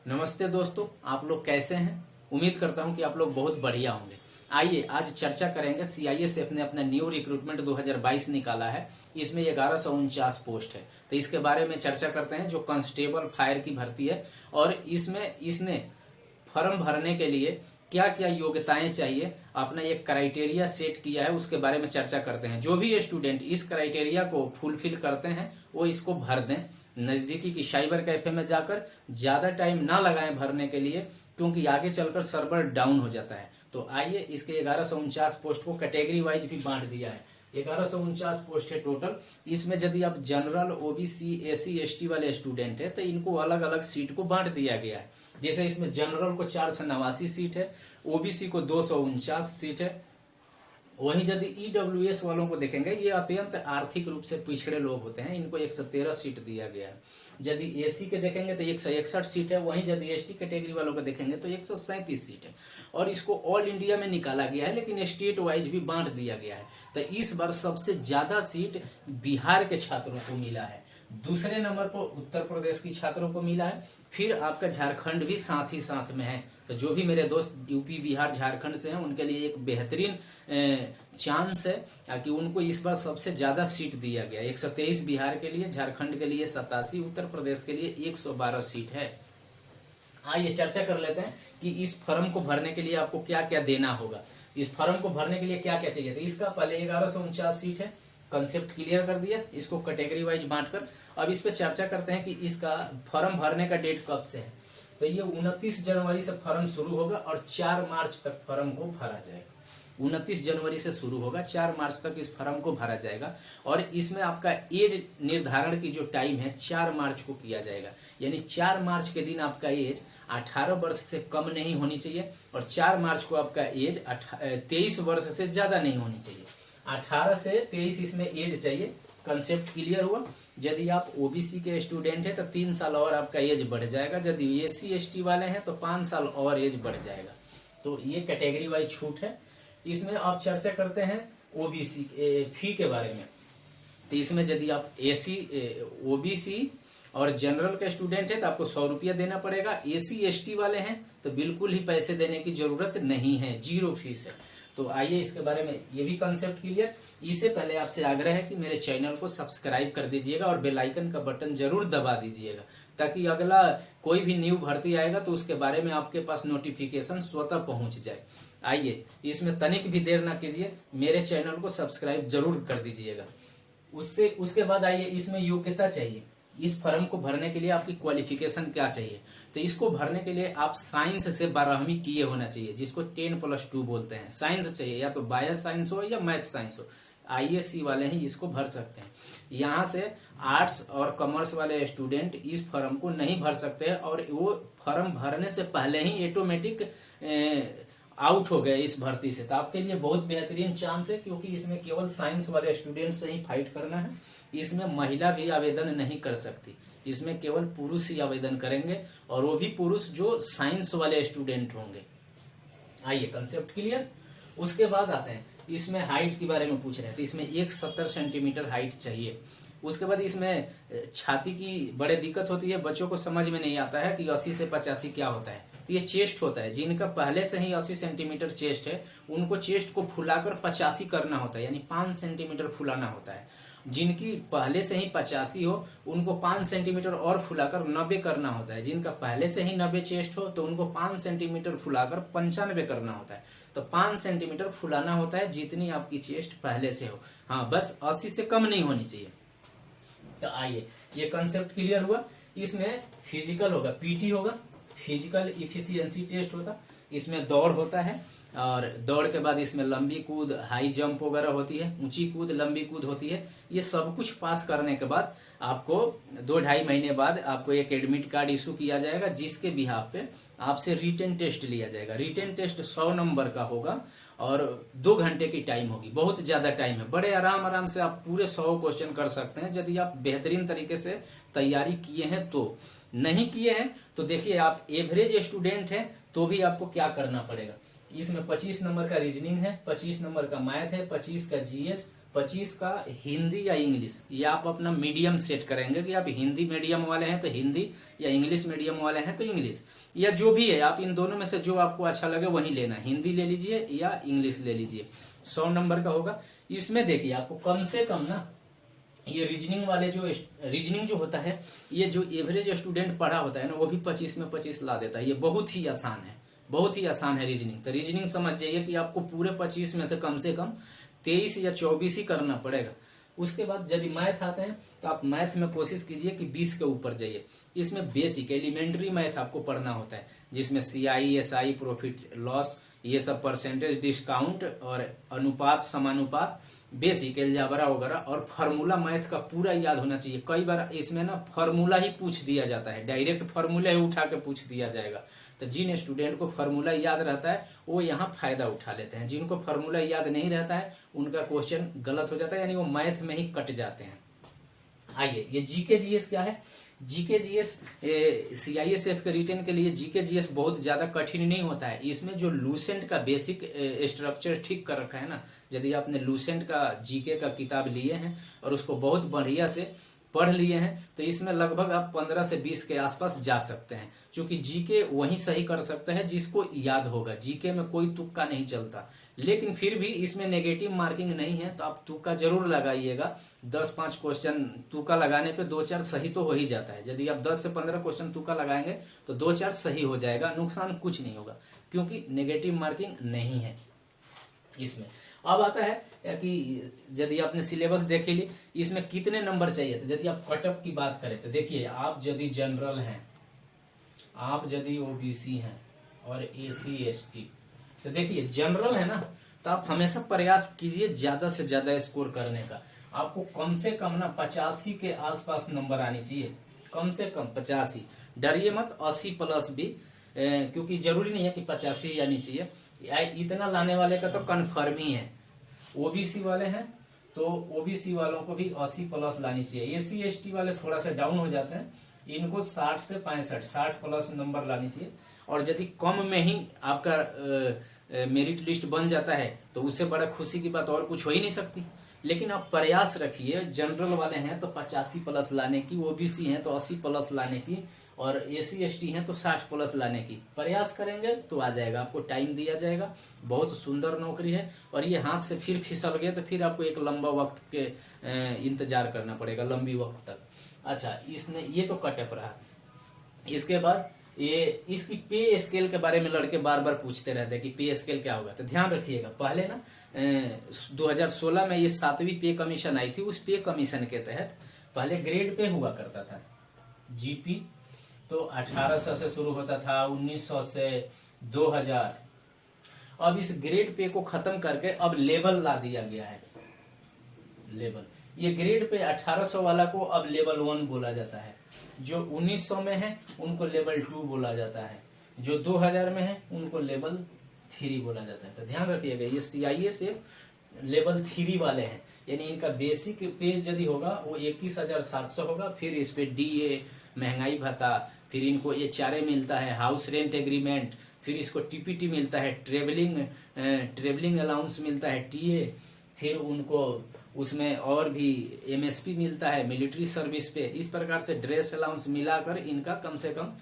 नमस्ते दोस्तों, आप लोग कैसे हैं। उम्मीद करता हूं कि आप लोग बहुत बढ़िया होंगे। आइए आज चर्चा करेंगे। सीआईएसएफ ने अपना न्यू रिक्रूटमेंट 2022 निकाला है। इसमें 1149 पोस्ट है, तो इसके बारे में चर्चा करते हैं। जो कांस्टेबल फायर की भर्ती है और इसमें इसने फॉर्म भरने के लिए क्या क्या योग्यताएं चाहिए, अपना एक क्राइटेरिया सेट किया है, उसके बारे में चर्चा करते हैं। जो भी स्टूडेंट इस क्राइटेरिया को फुलफिल करते हैं वो इसको भर दें। नजदीकी की साइबर कैफे में जाकर ज्यादा टाइम ना लगाएं भरने के लिए, क्योंकि आगे चलकर सर्वर डाउन हो जाता है। तो आइए इसके 1149 पोस्ट को कैटेगरी वाइज भी बांट दिया है। 1149 पोस्ट है टोटल। इसमें यदि आप जनरल, ओबीसी, एसी, एसटी वाले स्टूडेंट है तो इनको अलग अलग सीट को बांट दिया गया है। जैसे इसमें जनरल को 489 सीट है, ओबीसी को 249 सीट है। वहीं यदि ईडब्ल्यूएस वालों को देखेंगे, ये अत्यंत आर्थिक रूप से पिछड़े लोग होते हैं, इनको 113 सीट दिया गया है। यदि एसी के देखेंगे तो 161 सीट है। वहीं यदि एसटी कैटेगरी वालों को देखेंगे तो 137 सीट है। और इसको ऑल इंडिया में निकाला गया है, लेकिन स्टेट वाइज भी बांट दिया गया है। तो इस बार सबसे ज्यादा सीट बिहार के छात्रों को मिला है। दूसरे नंबर पर उत्तर प्रदेश की छात्रों को मिला है। फिर आपका झारखंड भी साथ ही साथ में है। तो जो भी मेरे दोस्त यूपी, बिहार, झारखंड से हैं उनके लिए एक बेहतरीन चांस है कि उनको इस बार सबसे ज्यादा सीट दिया गया। 123 बिहार के लिए, झारखंड के लिए 87, उत्तर प्रदेश के लिए 112 सीट है। आइए चर्चा कर लेते हैं कि इस फॉर्म को भरने के लिए आपको क्या क्या देना होगा। इस फॉर्म को भरने के लिए क्या क्या चाहिए। तो इसका पहले 1149 सीट है, कंसेप्ट क्लियर कर दिया, इसको कैटेगरी वाइज बांटकर। अब इस पे चर्चा करते हैं कि इसका फॉर्म भरने का डेट कब से है। तो ये 29 जनवरी से फॉर्म शुरू होगा और 4 मार्च तक फॉर्म को भरा जाएगा। 29 जनवरी से शुरू होगा, 4 मार्च तक इस फॉर्म को भरा जाएगा। और इसमें आपका एज निर्धारण की जो टाइम है 4 मार्च को किया जाएगा। यानी 4 मार्च के दिन आपका एज 18 वर्ष से कम नहीं होनी चाहिए और 4 मार्च को आपका एज 23 वर्ष से ज्यादा नहीं होनी चाहिए। 18 से 23 इसमें एज चाहिए। कंसेप्ट क्लियर हुआ। यदि आप ओबीसी के स्टूडेंट है तो 3 साल और आपका एज बढ़ जाएगा। यदि एससी एसटी वाले हैं तो 5 साल और एज बढ़ जाएगा। तो ये कैटेगरी वाइज छूट है। इसमें आप चर्चा करते हैं ओबीसी फी के बारे में। तो इसमें यदि आप एसी, ओबीसी और जनरल के स्टूडेंट है तो आपको 100 रुपया देना पड़ेगा। एसी एसटी वाले हैं तो बिल्कुल ही पैसे देने की जरूरत नहीं है, 0 फीस है। तो आइए इसके बारे में, ये भी कंसेप्ट क्लियर। इससे पहले आपसे आग्रह है कि मेरे चैनल को सब्सक्राइब कर दीजिएगा और बेल आइकन का बटन जरूर दबा दीजिएगा, ताकि अगला कोई भी न्यू भर्ती आएगा तो उसके बारे में आपके पास नोटिफिकेशन स्वतः पहुंच जाए। आइए इसमें तनिक भी देर ना कीजिए, मेरे चैनल को सब्सक्राइब जरूर कर दीजिएगा। उसके बाद आइए इसमें योग्यता चाहिए। इस फॉर्म को भरने के लिए आपकी क्वालिफिकेशन क्या चाहिए। तो इसको भरने के लिए आप साइंस से 12वीं किए होना चाहिए, जिसको 10+2 बोलते हैं। साइंस चाहिए, या तो बायो साइंस हो या मैथ साइंस हो। आईएससी वाले ही इसको भर सकते हैं। यहाँ से आर्ट्स और कॉमर्स वाले स्टूडेंट इस फॉर्म को नहीं भर सकते हैं और वो फॉर्म भरने से पहले ही ऑटोमेटिक आउट हो गए इस भर्ती से। तो आपके लिए बहुत बेहतरीन चांस है, क्योंकि इसमें केवल साइंस वाले स्टूडेंट से ही फाइट करना है। इसमें महिला भी आवेदन नहीं कर सकती, इसमें केवल पुरुष ही आवेदन करेंगे, और वो भी पुरुष जो साइंस वाले स्टूडेंट होंगे। आइए कंसेप्ट क्लियर। उसके बाद आते हैं इसमें हाइट के बारे में पूछ रहे हैं। तो इसमें 170 सेंटीमीटर हाइट चाहिए। उसके बाद इसमें छाती की बड़े दिक्कत होती है, बच्चों को समझ में नहीं आता है कि 80 से 85 क्या होता है। तो ये चेस्ट होता है। जिनका पहले से ही 80 सेंटीमीटर चेस्ट है उनको चेस्ट को फुलाकर 85 करना होता है, यानी 5 सेंटीमीटर फुलाना होता है। जिनकी पहले से ही 85 हो उनको 5 सेंटीमीटर और फुलाकर 90 करना होता है। जिनका पहले से ही 90 चेस्ट हो तो उनको 5 सेंटीमीटर फुलाकर 95 करना होता है। तो 5 सेंटीमीटर फुलाना होता है जितनी आपकी चेस्ट पहले से हो। हाँ, बस 80 से कम नहीं होनी चाहिए। तो आइए ये कंसेप्ट क्लियर हुआ। इसमें फिजिकल होगा, पीटी होगा, फिजिकल इफिशियंसी टेस्ट होता। इसमें दौड़ होता है और दौड़ के बाद इसमें लंबी कूद, हाई जंप वगैरह होती है, ऊंची कूद, लंबी कूद होती है। ये सब कुछ पास करने के बाद आपको 2-2.5 महीने बाद आपको एक एडमिट कार्ड इशू किया जाएगा, जिसके बिहाफ पे आपसे रिटन टेस्ट लिया जाएगा। रिटन टेस्ट 100 नंबर का होगा और 2 घंटे की टाइम होगी। बहुत ज्यादा टाइम है, बड़े आराम से आप पूरे 100 क्वेश्चन कर सकते हैं, यदि आप बेहतरीन तरीके से तैयारी किए हैं तो। नहीं किए हैं तो देखिए, आप एवरेज स्टूडेंट हैं तो भी आपको क्या करना पड़ेगा। इसमें 25 नंबर का रीजनिंग है, 25 नंबर का मैथ है, 25 का जीएस, 25 का हिंदी या इंग्लिश, या आप अपना मीडियम सेट करेंगे कि आप हिंदी मीडियम वाले हैं तो हिंदी, या इंग्लिश मीडियम वाले हैं तो इंग्लिश, या जो भी है आप इन दोनों में से जो आपको अच्छा लगे वही लेना, हिंदी ले लीजिए या इंग्लिश ले लीजिए। 100 नंबर का होगा। इसमें देखिए आपको कम से कम ना, ये रीजनिंग वाले जो रीजनिंग जो होता है, ये जो एवरेज स्टूडेंट पढ़ा होता है ना, वो भी 25 में 25 ला देता है। ये बहुत ही आसान है, बहुत ही आसान है रीजनिंग। तो रीजनिंग समझ जाइए कि आपको पूरे 25 में से कम 23 या 24 ही करना पड़ेगा। उसके बाद यदि मैथ आते हैं तो आप मैथ में कोशिश कीजिए कि 20 के ऊपर जाइए। इसमें बेसिक एलिमेंट्री मैथ आपको पढ़ना होता है, जिसमें CI SI प्रॉफिट लॉस, ये सब परसेंटेज डिस्काउंट और अनुपात समानुपात, बेसिक एलजाबरा वगैरह, और फार्मूला मैथ का पूरा याद होना चाहिए। कई बार इसमें ना फार्मूला ही पूछ दिया जाता है, डायरेक्ट फार्मूला ही उठा के पूछ दिया जाएगा। तो जिन स्टूडेंट को फार्मूला याद रहता है वो यहाँ फायदा उठा लेते हैं, जिनको फार्मूला याद नहीं रहता है उनका क्वेश्चन गलत हो जाता है, यानी वो मैथ में ही कट जाते हैं। आइए, ये जीके जीएस क्या है? जीके जीएस CISF के रिटर्न के लिए जीके जीएस बहुत ज्यादा कठिन नहीं होता है। इसमें जो लूसेंट का बेसिक स्ट्रक्चर ठीक कर रखा है ना, यदि आपने लूसेंट का जीके का किताब लिए हैं और उसको बहुत बढ़िया से पढ़ लिए हैं तो इसमें लगभग आप 15 से 20 के आसपास जा सकते हैं, क्योंकि जीके वही सही कर सकते हैं जिसको याद होगा। जीके में कोई तुक्का नहीं चलता, लेकिन फिर भी इसमें नेगेटिव मार्किंग नहीं है तो आप तुक्का जरूर लगाइएगा। 10-5 क्वेश्चन तुक्का लगाने पे 2-4 सही तो हो ही जाता है। यदि आप 10 से 15 क्वेश्चन तुक्का लगाएंगे तो 2-4 सही हो जाएगा, नुकसान कुछ नहीं होगा, क्योंकि नेगेटिव मार्किंग नहीं है इसमें। अब आता है कि यदि आपने सिलेबस देख ली, इसमें कितने नंबर चाहिए। तो यदि आप कटअप की बात करें तो देखिए, आप यदि जनरल हैं, आप यदि OBC हैं और SC ST, तो देखिए जनरल है ना, तो आप हमेशा प्रयास कीजिए ज्यादा से ज्यादा स्कोर करने का। आपको कम से कम ना 85 के आसपास नंबर आनी चाहिए, कम से कम 85। डरिए मत, 80+ भी, क्योंकि जरूरी नहीं है कि 85 ही आनी चाहिए। इतना लाने वाले का तो कन्फर्म ही है। OBC वाले हैं तो OBC वालों को भी 80+ लानी चाहिए। SC ST वाले थोड़ा सा डाउन हो जाते हैं, इनको 60 से 65, 60+ नंबर लानी चाहिए। और यदि कम में ही आपका मेरिट लिस्ट बन जाता है तो उससे बड़ा खुशी की बात और कुछ हो ही नहीं सकती। लेकिन आप प्रयास रखिए, जनरल वाले हैं तो 85+ लाने की, OBC हैं तो 80+ लाने की, और SC ST हैं तो 60+ लाने की। प्रयास करेंगे तो आ जाएगा, आपको टाइम दिया जाएगा। बहुत सुंदर नौकरी है, और ये हाथ से फिर फिसल गए तो फिर आपको एक लंबा वक्त के इंतजार करना पड़ेगा, लंबी वक्त तक। अच्छा, इसने ये तो कटअप रहा। इसके बाद ये इसकी पे स्केल के बारे में लड़के बार बार पूछते रहते हैं कि पे स्केल क्या होगा। तो ध्यान रखिएगा, पहले ना 2016 में ये 7वीं पे कमीशन आई थी। उस पे कमीशन के तहत पहले ग्रेड पे हुआ करता था। GP तो 1800 से शुरू होता था, 1900 से 2000। अब इस ग्रेड पे को खत्म करके अब लेवल ला दिया गया है। लेवल, ये ग्रेड पे 1800 वाला को अब लेवल 1 बोला जाता है, जो 1900 में है उनको लेवल 2 बोला जाता है, जो 2000 में है उनको लेवल 3 बोला जाता है। तो ध्यान रखिएगा, ये CISF लेवल 3 वाले हैं, यानी इनका बेसिक पे यदि होगा वो 21,700 होगा। फिर इस पे DA, महंगाई भत्ता, फिर इनको HRA मिलता है, हाउस रेंट एग्रीमेंट, फिर इसको TPT मिलता है, ट्रेवलिंग अलाउंस मिलता है, TA, फिर उनको उसमें और भी MSP मिलता है मिलिट्री सर्विस पे। इस प्रकार से ड्रेस अलाउंस मिलाकर इनका कम से कम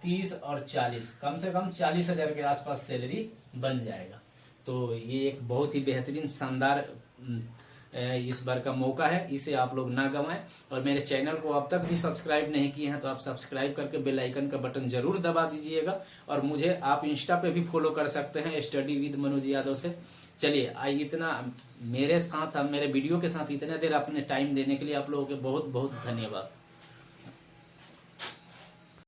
30 और 40, कम से कम 40,000 के आसपास सैलरी बन जाएगा। तो ये एक बहुत ही बेहतरीन शानदार इस बार का मौका है, इसे आप लोग ना गंवाएं। और मेरे चैनल को अब तक भी सब्सक्राइब नहीं किए हैं तो आप सब्सक्राइब करके बेल आइकन का बटन जरूर दबा दीजिएगा। और मुझे आप इंस्टा पे भी फॉलो कर सकते हैं, स्टडी विद मनोज यादव से। चलिए, इतना मेरे साथ, मेरे वीडियो के साथ इतने देर अपने टाइम देने के लिए आप लोगों के बहुत बहुत धन्यवाद।